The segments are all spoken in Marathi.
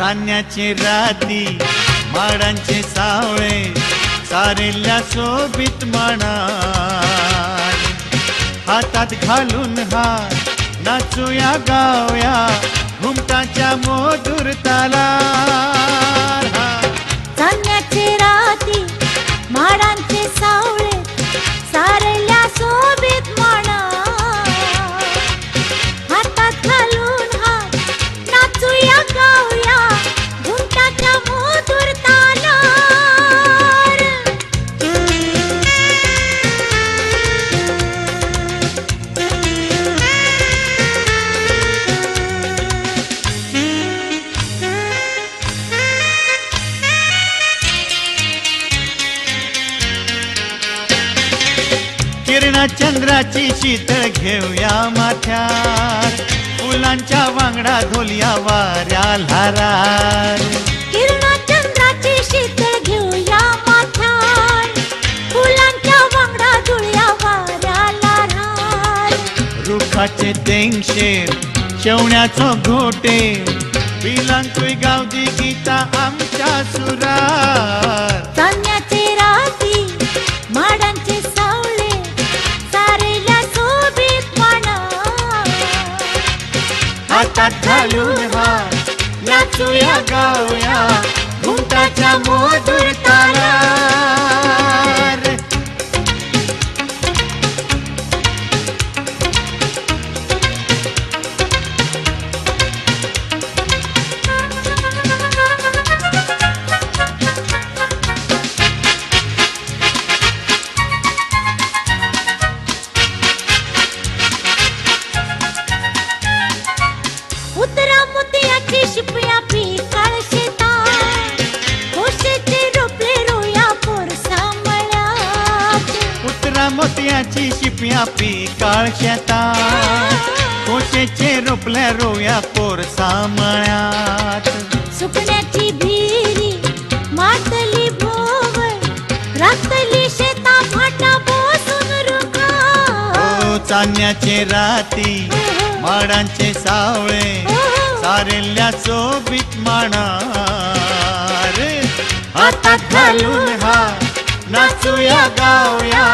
चांदण्याचे राती माडांचे सावळे सारेल्या शोभित म्हणा हातात घालून हार नाचूया गावया घुमटाच्या मधुर तालावर चांदण्याचे राती माडांचे सावळे सारेल्या शोभित म्हणा हातात घालून हात नाचूया गाऊया घुमटाच्या मधुर तालावर किरणा चंद्राची शीतळ घेऊया माथ्यार फुलांच्या वांगडा ढोलिया वाऱ्या लहरार किरणा चंद्राची शीतळ घेऊया माथ्यार फुलांच्या वांगडा ढोलिया वाऱ्या लहरार रुखाचे तेंगशेर शेवण्याचो घोटे बिलांतूय गावदी गीता आमच्या सुरार चांदण्याचे राती माडांचे सावळे सारेल्या शोभित म्हणा हातात घालून हार नाचूया गाऊया घुमटाच्या मधुर तालावर उतरा मोतियाची शिपया पिकाळ शेतात कोशेचे रोपले रोया पोर सांभाळ्यात उतरा मोतियाची शिपया पिकाळ शेतात कोशेचे रोपल्या रोया पोर सांभाळ्यात सुकण्याची भिरी मातली भोवळ रातली शेता फाटा बसून रुखा चांदण्याचे राती माडांचे सावळे सारेल्या शोभित म्हणा हातात घालून हार नाचूया गाऊया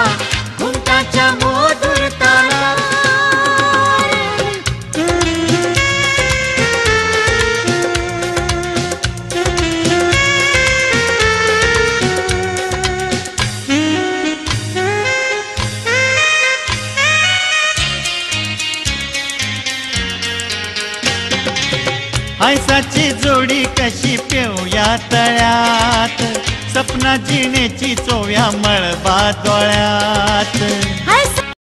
घुमटाच्या मधुर तालावर हंसाची जोडी कशी पेवया तळ्यात सपना जिणेची चोव्या मळबा डोळ्यात